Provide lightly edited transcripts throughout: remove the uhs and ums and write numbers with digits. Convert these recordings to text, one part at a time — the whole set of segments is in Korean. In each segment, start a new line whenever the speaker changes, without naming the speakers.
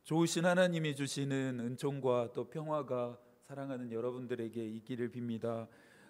좋으신 하나님이 주시는 은총과 또 평화가 사랑하는 여러분들에게 있기를 빕니다.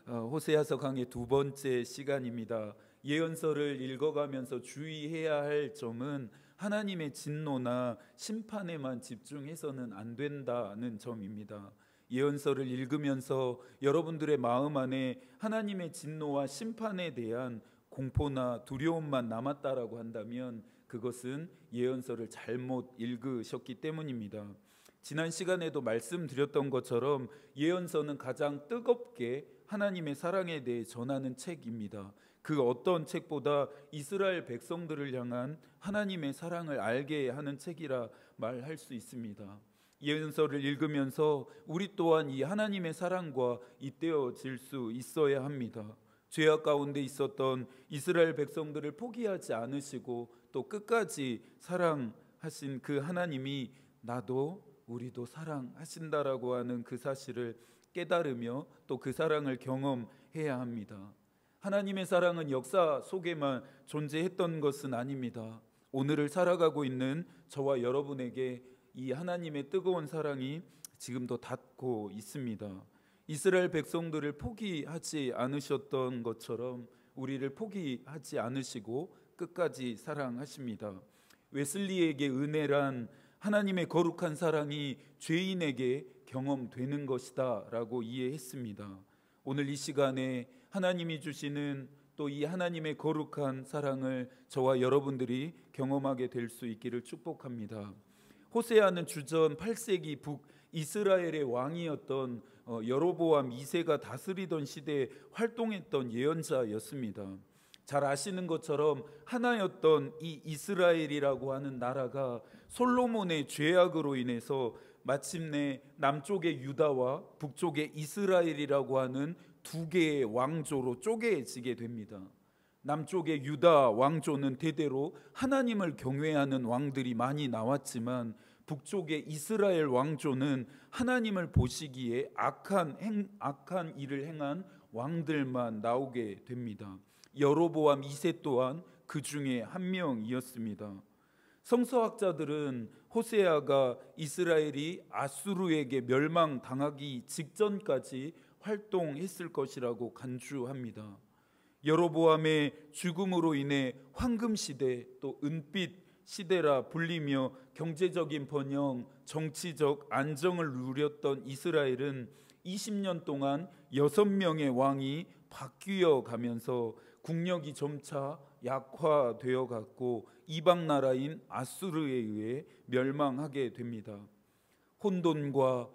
호세아서 강의 두 번째 시간입니다. 예언서를 읽어가면서 주의해야 할 점은 하나님의 진노나 심판에만 집중해서는 안 된다는 점입니다. 예언서를 읽으면서 여러분들의 마음 안에 하나님의 진노와 심판에 대한 공포나 두려움만 남았다라고 한다면 그것은 예언서를 잘못 읽으셨기 때문입니다. 지난 시간에도 말씀드렸던 것처럼 예언서는 가장 뜨겁게 하나님의 사랑에 대해 전하는 책입니다. 그 어떤 책보다 이스라엘 백성들을 향한 하나님의 사랑을 알게 하는 책이라 말할 수 있습니다. 예언서를 읽으면서 우리 또한 이 하나님의 사랑과 잇대어질 수 있어야 합니다. 죄악 가운데 있었던 이스라엘 백성들을 포기하지 않으시고 또 끝까지 사랑하신 그 하나님이 나도 우리도 사랑하신다라고 하는 그 사실을 깨달으며 또 그 사랑을 경험해야 합니다. 하나님의 사랑은 역사 속에만 존재했던 것은 아닙니다. 오늘을 살아가고 있는 저와 여러분에게 이 하나님의 뜨거운 사랑이 지금도 닿고 있습니다. 이스라엘 백성들을 포기하지 않으셨던 것처럼 우리를 포기하지 않으시고 끝까지 사랑하십니다. 웨슬리에게 은혜란 하나님의 거룩한 사랑이 죄인에게 경험되는 것이다 라고 이해했습니다. 오늘 이 시간에 하나님이 주시는 또 이 하나님의 거룩한 사랑을 저와 여러분들이 경험하게 될 수 있기를 축복합니다. 호세아는 주전 8세기 북이스라엘의 왕이었던 여로보암 2세가 다스리던 시대에 활동했던 예언자였습니다. 잘 아시는 것처럼 하나였던 이 이스라엘이라고 하는 나라가 솔로몬의 죄악으로 인해서 마침내 남쪽의 유다와 북쪽의 이스라엘이라고 하는 두 개의 왕조로 쪼개지게 됩니다. 남쪽의 유다 왕조는 대대로 하나님을 경외하는 왕들이 많이 나왔지만 북쪽의 이스라엘 왕조는 하나님을 보시기에 악한 일을 행한 왕들만 나오게 됩니다. 여로보암 2세 또한 그 중에 한 명이었습니다. 성서학자들은 호세아가 이스라엘이 아수르에게 멸망당하기 직전까지 활동했을 것이라고 간주합니다. 여로보암의 죽음으로 인해 황금시대 또 은빛 시대라 불리며 경제적인 번영, 정치적 안정을 누렸던 이스라엘은 20년 동안 6명의 왕이 바뀌어 가면서 국력이 점차 약화되어 갔고 이방 나라인 아수르에 의해 멸망하게 됩니다. 혼돈과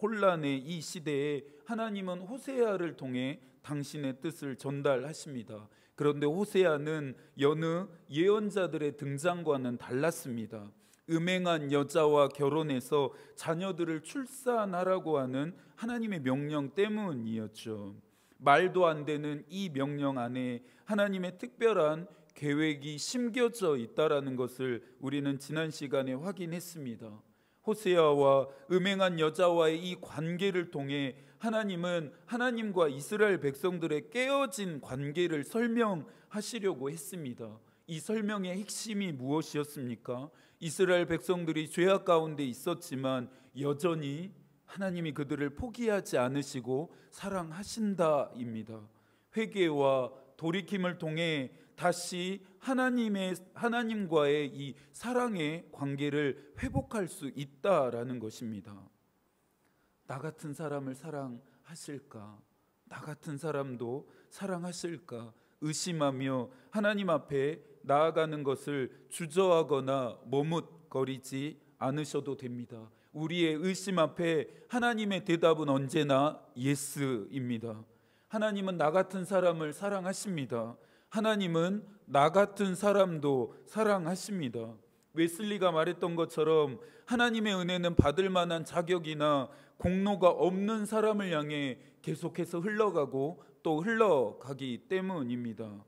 혼란의 이 시대에 하나님은 호세아를 통해 당신의 뜻을 전달하십니다. 그런데 호세아는 여느 예언자들의 등장과는 달랐습니다. 음행한 여자와 결혼해서 자녀들을 출산하라고 하는 하나님의 명령 때문이었죠. 말도 안 되는 이 명령 안에 하나님의 특별한 계획이 심겨져 있다라는 것을 우리는 지난 시간에 확인했습니다. 호세아와 음행한 여자와의 이 관계를 통해 하나님은 하나님과 이스라엘 백성들의 깨어진 관계를 설명하시려고 했습니다. 이 설명의 핵심이 무엇이었습니까? 이스라엘 백성들이 죄악 가운데 있었지만 여전히 하나님이 그들을 포기하지 않으시고 사랑하신다입니다. 회개와 돌이킴을 통해 다시 하나님과의 이 사랑의 관계를 회복할 수 있다라는 것입니다. 나 같은 사람을 사랑하실까? 나 같은 사람도 사랑하실까? 의심하며 하나님 앞에 나아가는 것을 주저하거나 머뭇거리지 않으셔도 됩니다. 우리의 의심 앞에 하나님의 대답은 언제나 예스입니다. 하나님은 나 같은 사람을 사랑하십니다. 하나님은 나 같은 사람도 사랑하십니다. 웨슬리가 말했던 것처럼 하나님의 은혜는 받을 만한 자격이나 공로가 없는 사람을 향해 계속해서 흘러가고 또 흘러가기 때문입니다.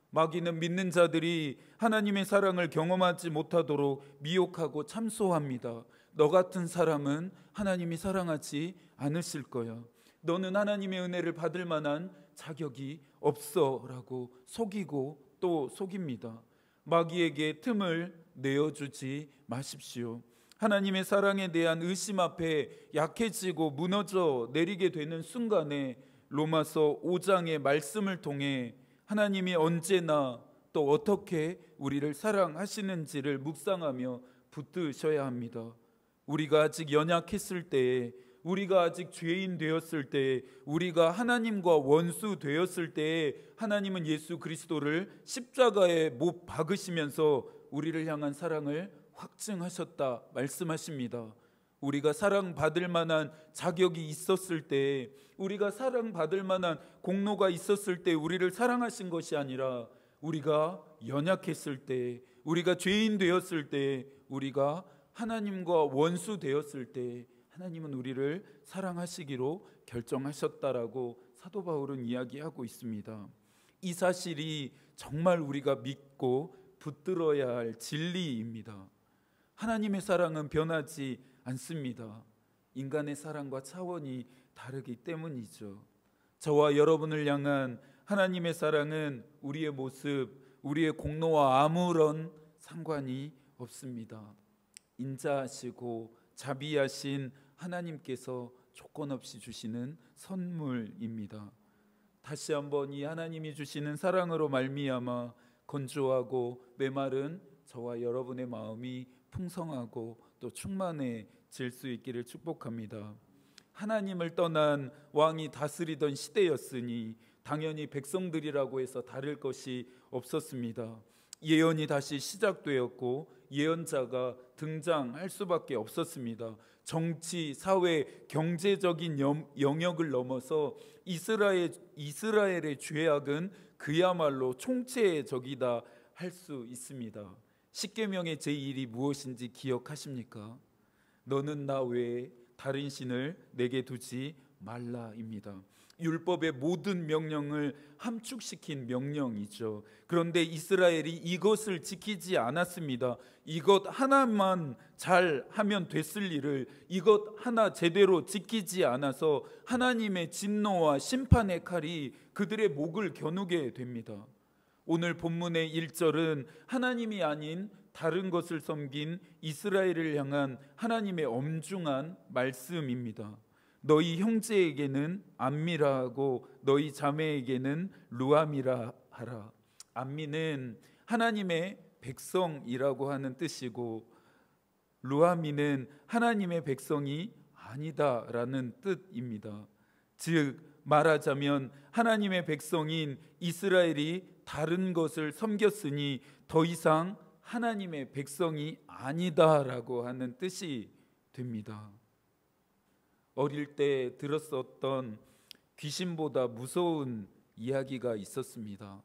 마귀는 믿는 자들이 하나님의 사랑을 경험하지 못하도록 미혹하고 참소합니다. 너 같은 사람은 하나님이 사랑하지 않으실 거야. 너는 하나님의 은혜를 받을 만한 자격이 없어 라고 속이고 또 속입니다. 마귀에게 틈을 내어주지 마십시오. 하나님의 사랑에 대한 의심 앞에 약해지고 무너져 내리게 되는 순간에 로마서 5장의 말씀을 통해 하나님이 언제나 또 어떻게 우리를 사랑하시는지를 묵상하며 붙드셔야 합니다. 우리가 아직 연약했을 때에, 우리가 아직 죄인 되었을 때에, 우리가 하나님과 원수 되었을 때에 하나님은 예수 그리스도를 십자가에 못 박으시면서 우리를 향한 사랑을 확증하셨다 말씀하십니다. 우리가 사랑받을 만한 자격이 있었을 때, 우리가 사랑받을 만한 공로가 있었을 때 우리를 사랑하신 것이 아니라 우리가 연약했을 때, 우리가 죄인 되었을 때, 우리가 하나님과 원수 되었을 때 하나님은 우리를 사랑하시기로 결정하셨다라고 사도 바울은 이야기하고 있습니다. 이 사실이 정말 우리가 믿고 붙들어야 할 진리입니다. 하나님의 사랑은 변하지 않습니다. 인간의 사랑과 차원이 다르기 때문이죠. 저와 여러분을 향한 하나님의 사랑은 우리의 모습, 우리의 공로와 아무런 상관이 없습니다. 인자하시고 자비하신 하나님께서 조건 없이 주시는 선물입니다. 다시 한번 이 하나님이 주시는 사랑으로 말미암아 건조하고 메마른 저와 여러분의 마음이 풍성하고 또 충만해질 수 있기를 축복합니다. 하나님을 떠난 왕이 다스리던 시대였으니 당연히 백성들이라고 해서 다를 것이 없었습니다. 예언이 다시 시작되었고 예언자가 등장할 수밖에 없었습니다. 정치, 사회, 경제적인 영역을 넘어서 이스라엘의 죄악은 그야말로 총체의 적이다 할 수 있습니다. 십계명의 제1이 무엇인지 기억하십니까? 너는 나 외에 다른 신을 내게 두지 말라입니다. 율법의 모든 명령을 함축시킨 명령이죠. 그런데 이스라엘이 이것을 지키지 않았습니다. 이것 하나만 잘 하면 됐을 일을 이것 하나 제대로 지키지 않아서 하나님의 진노와 심판의 칼이 그들의 목을 겨누게 됩니다. 오늘 본문의 1절은 하나님이 아닌 다른 것을 섬긴 이스라엘을 향한 하나님의 엄중한 말씀입니다. 너희 형제에게는 암미라 하고 너희 자매에게는 루암이라 하라. 암미는 하나님의 백성이라고 하는 뜻이고 루암이는 하나님의 백성이 아니다라는 뜻입니다. 즉 말하자면 하나님의 백성인 이스라엘이 다른 것을 섬겼으니 더 이상 하나님의 백성이 아니다라고 하는 뜻이 됩니다. 어릴 때 들었었던 귀신보다 무서운 이야기가 있었습니다.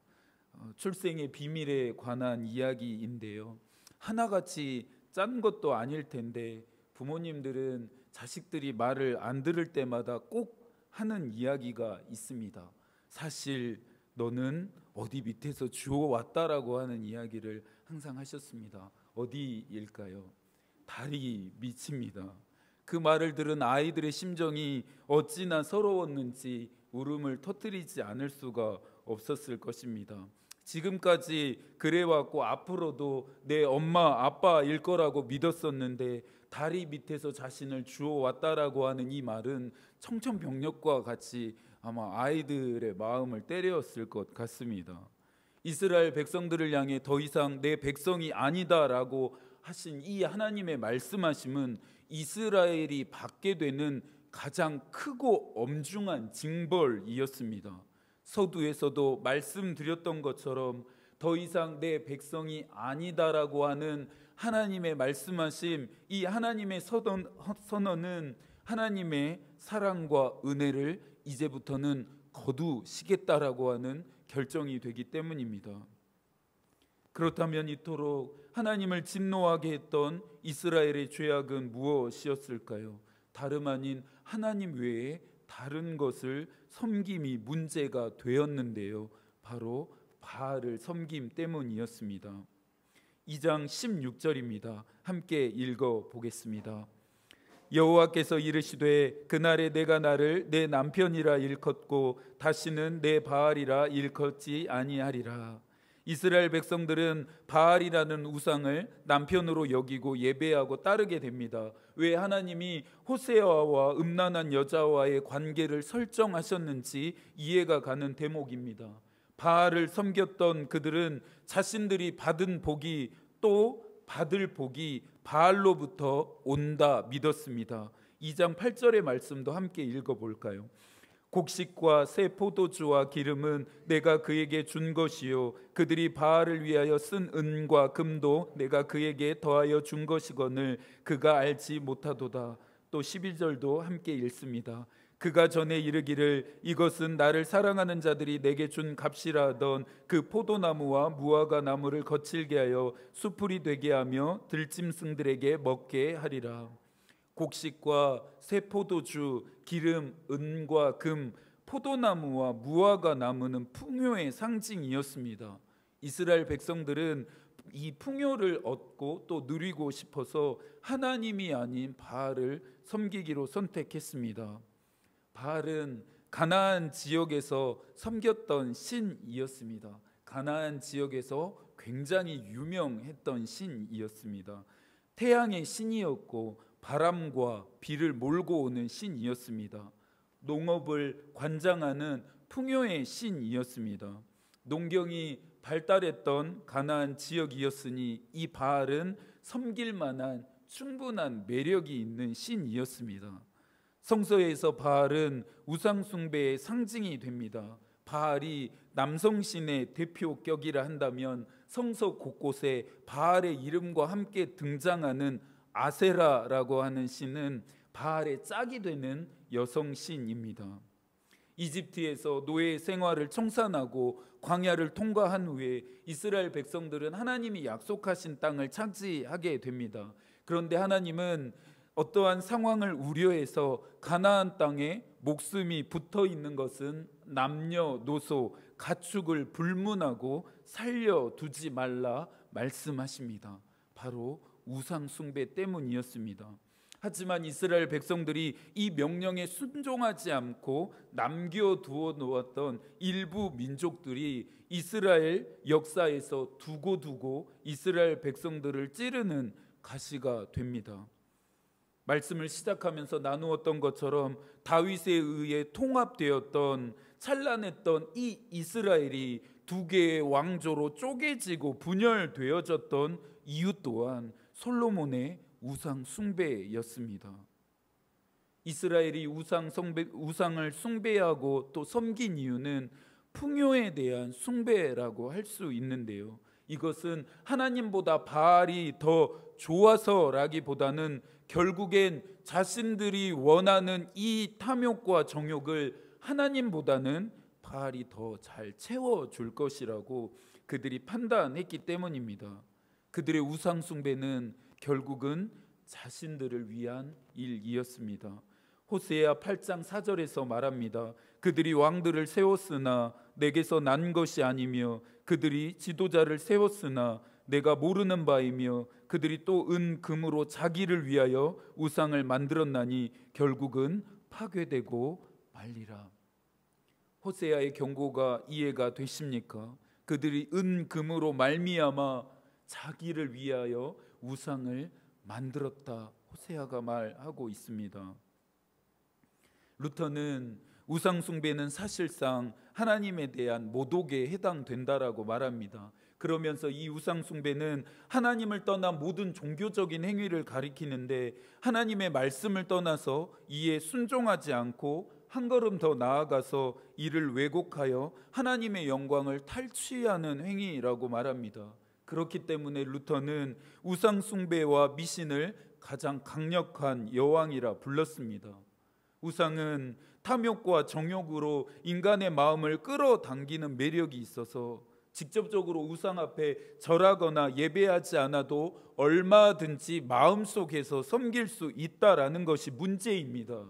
출생의 비밀에 관한 이야기인데요. 하나같이 짠 것도 아닐 텐데 부모님들은 자식들이 말을 안 들을 때마다 꼭 하는 이야기가 있습니다. 사실 너는 어디 밑에서 주워왔다라고 하는 이야기를 항상 하셨습니다. 어디일까요? 다리 밑입니다. 그 말을 들은 아이들의 심정이 어찌나 서러웠는지 울음을 터뜨리지 않을 수가 없었을 것입니다. 지금까지 그래왔고 앞으로도 내 엄마 아빠일 거라고 믿었었는데 다리 밑에서 자신을 주워왔다라고 하는 이 말은 청천벽력과 같이 아마 아이들의 마음을 때렸을 것 같습니다. 이스라엘 백성들을 향해 더 이상 내 백성이 아니다라고 하신 이 하나님의 말씀하심은 이스라엘이 받게 되는 가장 크고 엄중한 징벌이었습니다. 서두에서도 말씀드렸던 것처럼 더 이상 내 백성이 아니다라고 하는 하나님의 말씀하심, 이 하나님의 선언은 하나님의 사랑과 은혜를 이제부터는 거두시겠다라고 하는 결정이 되기 때문입니다. 그렇다면 이토록 하나님을 진노하게 했던 이스라엘의 죄악은 무엇이었을까요? 다름 아닌 하나님 외에 다른 것을 섬김이 문제가 되었는데요. 바로 바알을 섬김 때문이었습니다. 2장 16절입니다. 함께 읽어보겠습니다. 여호와께서 이르시되 그날에 내가 나를 내 남편이라 일컫고 다시는 내 바알이라 일컫지 아니하리라. 이스라엘 백성들은 바알이라는 우상을 남편으로 여기고 예배하고 따르게 됩니다. 왜 하나님이 호세아와 음란한 여자와의 관계를 설정하셨는지 이해가 가는 대목입니다. 바알을 섬겼던 그들은 자신들이 받은 복이 또 받을 복이 바알로부터 온다 믿었습니다. 2장 8절의 말씀도 함께 읽어볼까요? 곡식과 새 포도주와 기름은 내가 그에게 준 것이요 그들이 바알을 위하여 쓴 은과 금도 내가 그에게 더하여 준 것이거늘 그가 알지 못하도다. 또 11절도 함께 읽습니다. 그가 전에 이르기를 이것은 나를 사랑하는 자들이 내게 준 값이라 하던 그 포도나무와 무화과 나무를 거칠게 하여 수풀이 되게 하며 들짐승들에게 먹게 하리라. 곡식과 새 포도주, 기름, 은과 금, 포도나무와 무화과 나무는 풍요의 상징이었습니다. 이스라엘 백성들은 이 풍요를 얻고 또 누리고 싶어서 하나님이 아닌 바알을 섬기기로 선택했습니다. 바알은 가나안 지역에서 섬겼던 신이었습니다. 가나안 지역에서 굉장히 유명했던 신이었습니다. 태양의 신이었고 바람과 비를 몰고 오는 신이었습니다. 농업을 관장하는 풍요의 신이었습니다. 농경이 발달했던 가나안 지역이었으니 이 바알은 섬길 만한 충분한 매력이 있는 신이었습니다. 성서에서 바알은 우상 숭배의 상징이 됩니다. 바알이 남성신의 대표격이라 한다면 성서 곳곳에 바알의 이름과 함께 등장하는 아세라라고 하는 신은 바알의 짝이 되는 여성 신입니다. 이집트에서 노예 생활을 청산하고 광야를 통과한 후에 이스라엘 백성들은 하나님이 약속하신 땅을 차지하게 됩니다. 그런데 하나님은 어떠한 상황을 우려해서 가나안 땅에 목숨이 붙어 있는 것은 남녀노소 가축을 불문하고 살려두지 말라 말씀하십니다. 바로 우상 숭배 때문이었습니다. 하지만 이스라엘 백성들이 이 명령에 순종하지 않고 남겨두어 놓았던 일부 민족들이 이스라엘 역사에서 두고두고 이스라엘 백성들을 찌르는 가시가 됩니다. 말씀을 시작하면서 나누었던 것처럼 다윗에 의해 통합되었던 찬란했던 이 이스라엘이 두 개의 왕조로 쪼개지고 분열되어졌던 이유 또한 솔로몬의 우상 숭배였습니다. 이스라엘이 우상을 숭배하고 또 섬긴 이유는 풍요에 대한 숭배라고 할 수 있는데요. 이것은 하나님보다 바알이 더 좋아서라기보다는 결국엔 자신들이 원하는 이 탐욕과 정욕을 하나님보다는 바알이 더 잘 채워줄 것이라고 그들이 판단했기 때문입니다. 그들의 우상 숭배는 결국은 자신들을 위한 일이었습니다. 호세아 8장 4절에서 말합니다. 그들이 왕들을 세웠으나 내게서 난 것이 아니며 그들이 지도자를 세웠으나 내가 모르는 바이며 그들이 또 은 금으로 자기를 위하여 우상을 만들었나니 결국은 파괴되고 말리라. 호세아의 경고가 이해가 되십니까? 그들이 은 금으로 말미암아 자기를 위하여 우상을 만들었다. 호세아가 말하고 있습니다. 루터는 우상 숭배는 사실상 하나님에 대한 모독에 해당된다라고 말합니다. 그러면서 이 우상 숭배는 하나님을 떠난 모든 종교적인 행위를 가리키는데 하나님의 말씀을 떠나서 이에 순종하지 않고 한 걸음 더 나아가서 이를 왜곡하여 하나님의 영광을 탈취하는 행위라고 말합니다. 그렇기 때문에 루터는 우상 숭배와 미신을 가장 강력한 여왕이라 불렀습니다. 우상은 탐욕과 정욕으로 인간의 마음을 끌어당기는 매력이 있어서 직접적으로 우상 앞에 절하거나 예배하지 않아도 얼마든지 마음속에서 섬길 수 있다라는 것이 문제입니다.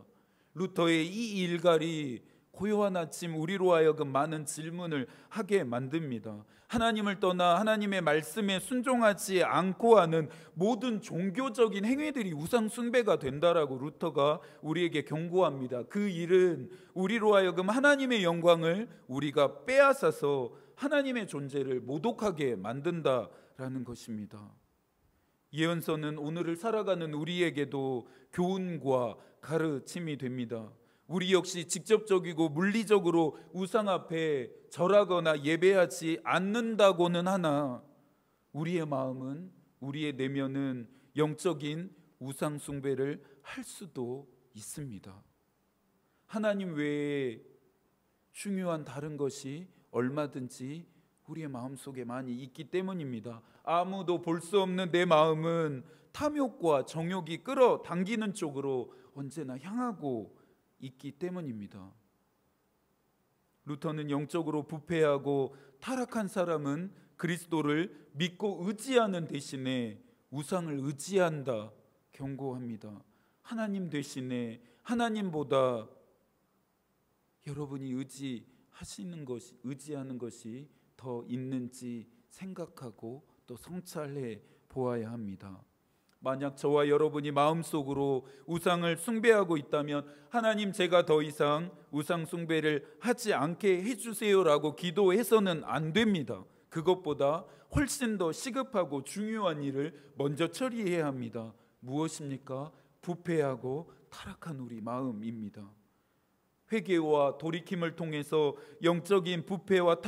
루터의 이 일갈이 고요한 아침 우리로 하여금 많은 질문을 하게 만듭니다. 하나님을 떠나 하나님의 말씀에 순종하지 않고 하는 모든 종교적인 행위들이 우상 숭배가 된다라고 루터가 우리에게 경고합니다. 그 일은 우리로 하여금 하나님의 영광을 우리가 빼앗아서 하나님의 존재를 모독하게 만든다라는 것입니다. 예언서는 오늘을 살아가는 우리에게도 교훈과 가르침이 됩니다. 우리 역시 직접적이고 물리적으로 우상 앞에 절하거나 예배하지 않는다고는 하나 우리의 마음은, 우리의 내면은 영적인 우상 숭배를 할 수도 있습니다. 하나님 외에 중요한 다른 것이 얼마든지 우리의 마음속에 많이 있기 때문입니다. 아무도 볼 수 없는 내 마음은 탐욕과 정욕이 끌어당기는 쪽으로 언제나 향하고 있기 때문입니다. 루터는 영적으로 부패하고 타락한 사람은 그리스도를 믿고 의지하는 대신에 우상을 의지한다 경고합니다. 하나님 대신에 하나님보다 여러분이 의지하는 것이 더 있는지 생각하고 또 성찰해 보아야 합니다. 만약 저와 여러분이 마음속으로 우상을 숭배하고 있다면 하나님, 제가 더 이상 우상 숭배를 하지 않게 해주세요라고 기도해서는 안 됩니다. 그것보다 훨씬 더 시급하고 중요한 일을 먼저 처리해야 합니다. 무엇입니까? 부패하고 타락한 우리 마음입니다. 회개와 돌이킴을 통해서 영적인 부패와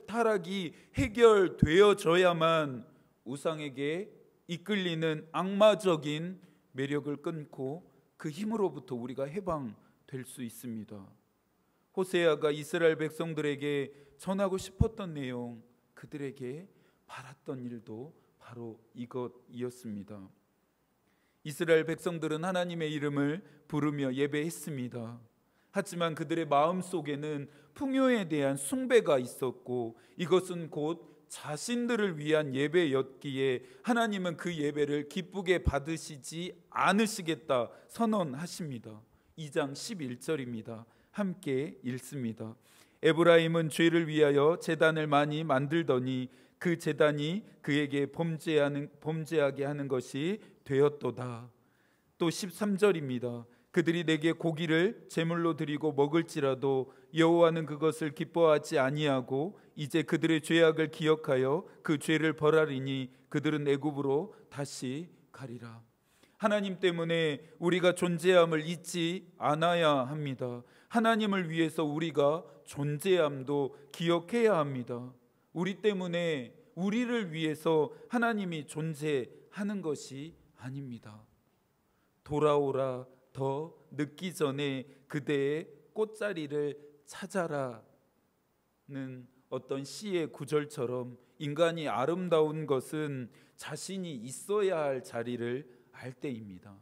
타락이 해결되어져야만 우상에게 이끌리는 악마적인 매력을 끊고 그 힘으로부터 우리가 해방될 수 있습니다. 호세아가 이스라엘 백성들에게 전하고 싶었던 내용, 그들에게 바랐던 일도 바로 이것이었습니다. 이스라엘 백성들은 하나님의 이름을 부르며 예배했습니다. 하지만 그들의 마음속에는 풍요에 대한 숭배가 있었고 이것은 곧 자신들을 위한 예배였기에 하나님은 그 예배를 기쁘게 받으시지 않으시겠다 선언하십니다. 2장 11절입니다. 함께 읽습니다. 에브라임은 죄를 위하여 제단을 많이 만들더니 그 제단이 그에게 범죄하게 하는 것이 되었도다. 또 13절입니다. 그들이 내게 고기를 제물로 드리고 먹을지라도 여호와는 그것을 기뻐하지 아니하고 이제 그들의 죄악을 기억하여 그 죄를 벌하리니 그들은 애굽으로 다시 가리라. 하나님 때문에 우리가 존재함을 잊지 않아야 합니다. 하나님을 위해서 우리가 존재함도 기억해야 합니다. 우리 때문에, 우리를 위해서 하나님이 존재하는 것이 아닙니다. 돌아오라, 더 늦기 전에 그대의 꽃자리를 찾아라는 어떤 시의 구절처럼 인간이 아름다운 것은 자신이 있어야 할 자리를 알 때입니다.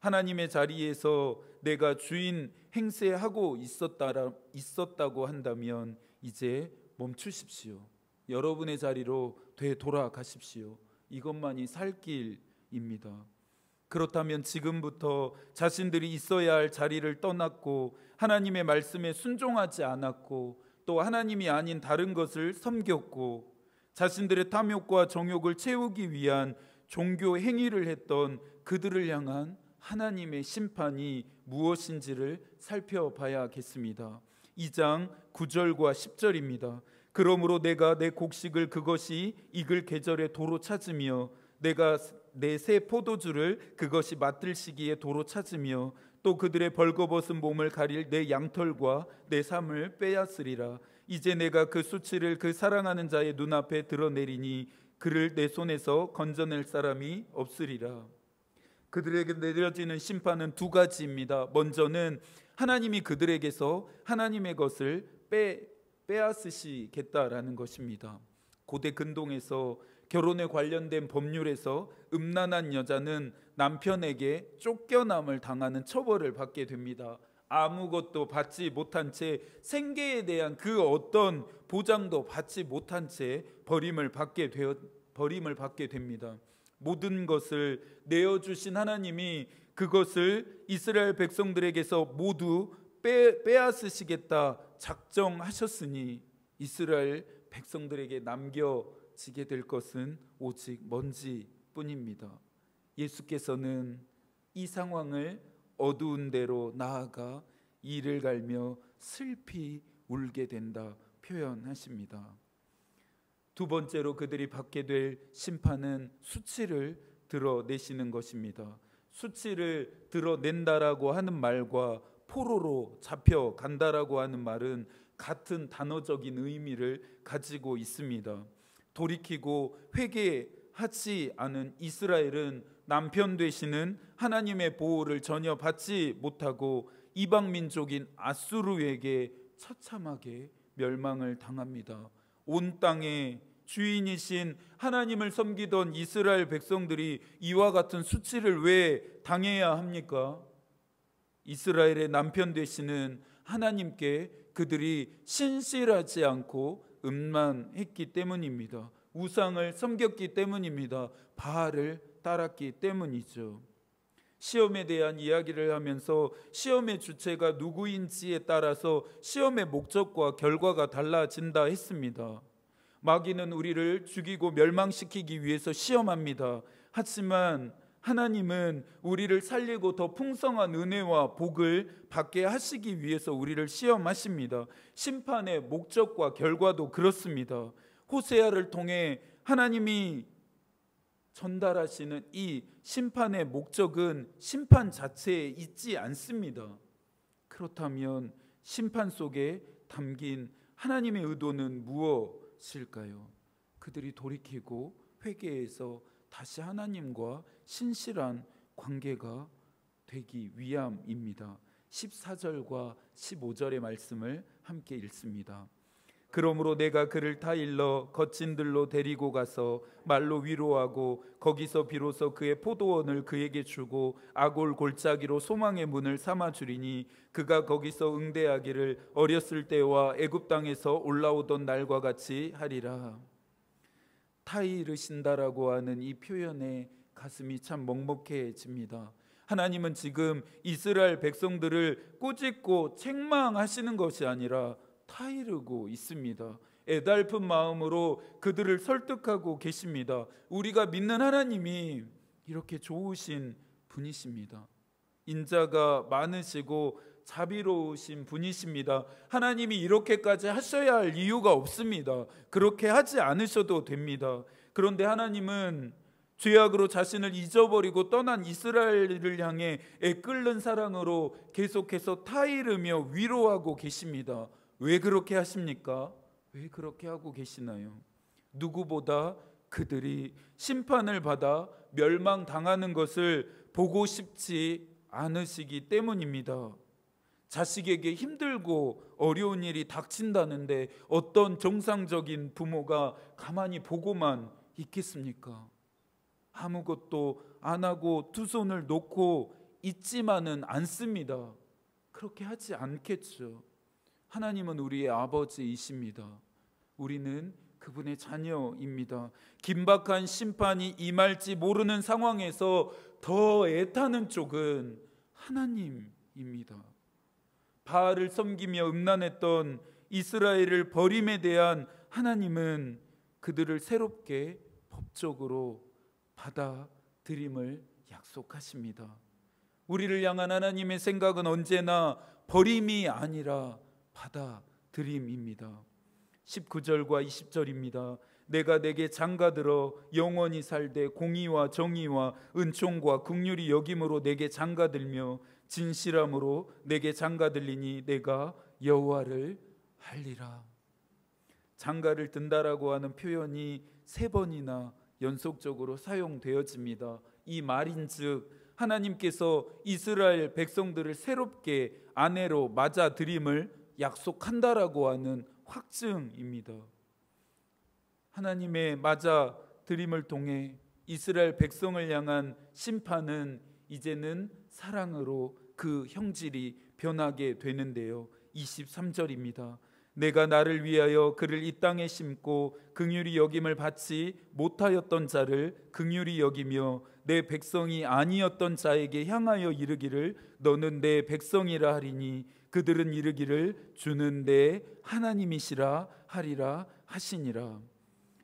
하나님의 되자리에서 내가 주인 행세하고 있었다고 한다면 이제 멈추십시오. 여러분의 자리로 되돌아가십시오. 이것만이 살 길입니다. 그렇다면 지금부터 자신들이 있어야 할 자리를 떠났고 하나님의 말씀에 순종하지 않았고 또 하나님이 아닌 다른 것을 섬겼고 자신들의 탐욕과 정욕을 채우기 위한 종교 행위를 했던 그들을 향한 하나님의 심판이 무엇인지를 살펴봐야겠습니다. 2장 9절과 10절입니다. 그러므로 내가 내 곡식을 그것이 익을 계절에 도로 찾으며 내가 내 새 포도주를 그것이 맛들 시기에 도로 찾으며 또 그들의 벌거벗은 몸을 가릴 내 양털과 내 삶을 빼앗으리라. 이제 내가 그 수치를 그 사랑하는 자의 눈앞에 드러내리니 그를 내 손에서 건져낼 사람이 없으리라. 그들에게 내려지는 심판은 두 가지입니다. 먼저는 하나님이 그들에게서 하나님의 것을 빼앗으시겠다라는 것입니다. 고대 근동에서 결혼에 관련된 법률에서 음란한 여자는 남편에게 쫓겨남을 당하는 처벌을 받게 됩니다. 아무것도 받지 못한 채 생계에 대한 그 어떤 보장도 받지 못한 채 버림을 받게 됩니다. 모든 것을 내어주신 하나님이 그것을 이스라엘 백성들에게서 모두 빼앗으시겠다 작정하셨으니 이스라엘 백성들에게 남겨지게 될 것은 오직 먼지뿐입니다. 예수께서는 이 상황을 어두운 데로 나아가 이를 갈며 슬피 울게 된다, 표현하십니다. 두 번째로 그들이 받게 될 심판은 수치를 드러내시는 것입니다. 수치를 드러낸다라고 하는 말과 포로로 잡혀간다라고 하는 말은 같은 단어적인 의미를 가지고 있습니다. 돌이키고 회개하지 않은 이스라엘은 남편 되시는 하나님의 보호를 전혀 받지 못하고 이방 민족인 아수르에게 처참하게 멸망을 당합니다. 온 땅의 주인이신 하나님을 섬기던 이스라엘 백성들이 이와 같은 수치를 왜 당해야 합니까? 이스라엘의 남편 되시는 하나님께 그들이 신실하지 않고 음란했기 때문입니다. 우상을 섬겼기 때문입니다. 바알을 따랐기 때문이죠. 시험에 대한 이야기를 하면서 시험의 주체가 누구인지에 따라서 시험의 목적과 결과가 달라진다 했습니다. 마귀는 우리를 죽이고 멸망시키기 위해서 시험합니다. 하지만 하나님은 우리를 살리고 더 풍성한 은혜와 복을 받게 하시기 위해서 우리를 시험하십니다. 심판의 목적과 결과도 그렇습니다. 호세아를 통해 하나님이 전달하시는 이 심판의 목적은 심판 자체에 있지 않습니다. 그렇다면 심판 속에 담긴 하나님의 의도는 무엇일까요? 그들이 돌이키고 회개해서 다시 하나님과 신실한 관계가 되기 위함입니다. 14절과 15절의 말씀을 함께 읽습니다. 그러므로 내가 그를 타일러 거친 들로 데리고 가서 말로 위로하고 거기서 비로소 그의 포도원을 그에게 주고 아골 골짜기로 소망의 문을 삼아 주리니 그가 거기서 응대하기를 어렸을 때와 애굽 땅에서 올라오던 날과 같이 하리라. 타이르신다라고 하는 이 표현에 가슴이 참 먹먹해집니다. 하나님은 지금 이스라엘 백성들을 꾸짖고 책망하시는 것이 아니라 타이르고 있습니다. 애달픈 마음으로 그들을 설득하고 계십니다. 우리가 믿는 하나님이 이렇게 좋으신 분이십니다. 인자가 많으시고 자비로우신 분이십니다. 하나님이 이렇게까지 하셔야 할 이유가 없습니다. 그렇게 하지 않으셔도 됩니다. 그런데 하나님은 죄악으로 자신을 잊어버리고 떠난 이스라엘을 향해 애끓는 사랑으로 계속해서 타이르며 위로하고 계십니다. 왜 그렇게 하십니까? 왜 그렇게 하고 계시나요? 누구보다 그들이 심판을 받아 멸망당하는 것을 보고 싶지 않으시기 때문입니다. 자식에게 힘들고 어려운 일이 닥친다는데 어떤 정상적인 부모가 가만히 보고만 있겠습니까? 아무것도 안 하고 두 손을 놓고 있지만은 않습니다. 그렇게 하지 않겠죠. 하나님은 우리의 아버지이십니다. 우리는 그분의 자녀입니다. 긴박한 심판이 임할지 모르는 상황에서 더 애타는 쪽은 하나님입니다. 바알을 섬기며 음란했던 이스라엘을 버림에 대한 하나님은 그들을 새롭게 법적으로 받아들임을 약속하십니다. 우리를 향한 하나님의 생각은 언제나 버림이 아니라 받아들임입니다. 19절과 20절입니다. 내가 내게 장가들어 영원히 살되 공의와 정의와 은총과 긍휼이 여김으로 내게 장가들며 진실함으로 내게 장가들리니 내가 여호와를 알리라. 장가를 든다라고 하는 표현이 3번이나 연속적으로 사용되어집니다. 이 말인즉 하나님께서 이스라엘 백성들을 새롭게 아내로 맞아들임을 약속한다라고 하는 확증입니다. 하나님의 맞아들임을 통해 이스라엘 백성을 향한 심판은 이제는 사랑으로 그 형질이 변하게 되는데요. 23절입니다. 내가 나를 위하여 그를 이 땅에 심고 긍휼히 여김을 받지 못하였던 자를 긍휼히 여기며 내 백성이 아니었던 자에게 향하여 이르기를 너는 내 백성이라 하리니 그들은 이르기를 주는 내 하나님이시라 하리라 하시니라.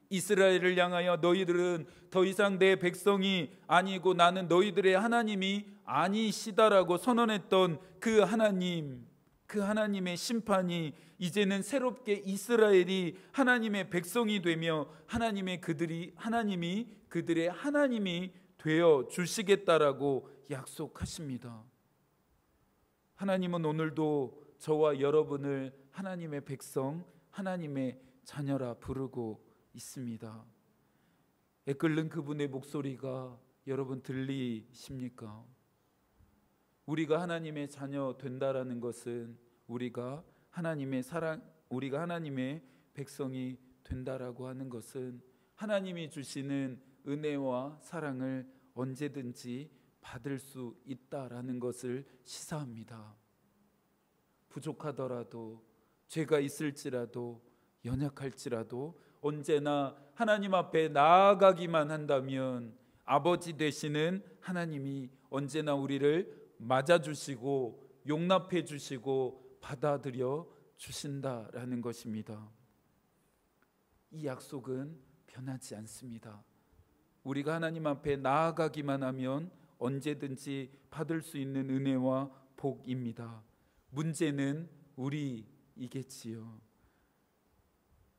이스라엘을 향하여 너희들은 더 이상 내 백성이 아니고 나는 너희들의 하나님이 아니시다라고 선언했던 그 하나님, 그 하나님의 심판이 이제는 새롭게 이스라엘이 하나님의 백성이 되며 하나님이 그들의 하나님이 되어 주시겠다라고 약속하십니다. 하나님은 오늘도 저와 여러분을 하나님의 백성, 하나님의 자녀라 부르고 있습니다. 애끓는 그분의 목소리가 여러분 들리십니까? 우리가 하나님의 자녀 된다라는 것은 우리가 하나님의 백성이 된다라고 하는 것은 하나님이 주시는 은혜와 사랑을 언제든지 받을 수 있다라는 것을 시사합니다. 부족하더라도, 죄가 있을지라도, 연약할지라도 언제나 하나님 앞에 나아가기만 한다면 아버지 되시는 하나님이 언제나 우리를 맞아주시고 용납해 주시고 받아들여 주신다라는 것입니다. 이 약속은 변하지 않습니다. 우리가 하나님 앞에 나아가기만 하면 언제든지 받을 수 있는 은혜와 복입니다. 문제는 우리이겠지요.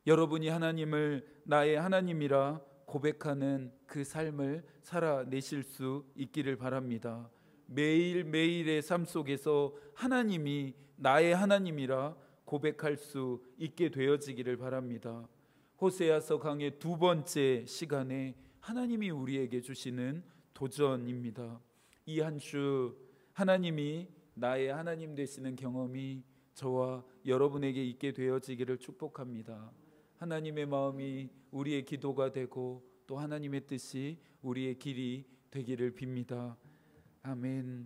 여러분이 하나님을 나의 하나님이라 고백하는 그 삶을 살아내실 수 있기를 바랍니다. 매일매일의 삶 속에서 하나님이 나의 하나님이라 고백할 수 있게 되어지기를 바랍니다. 호세아서 강의 두 번째 시간에 하나님이 우리에게 주시는 도전입니다. 이 한 주 하나님이 나의 하나님 되시는 경험이 저와 여러분에게 있게 되어지기를 축복합니다. 하나님의 마음이 우리의 기도가 되고 또 하나님의 뜻이 우리의 길이 되기를 빕니다. 아멘.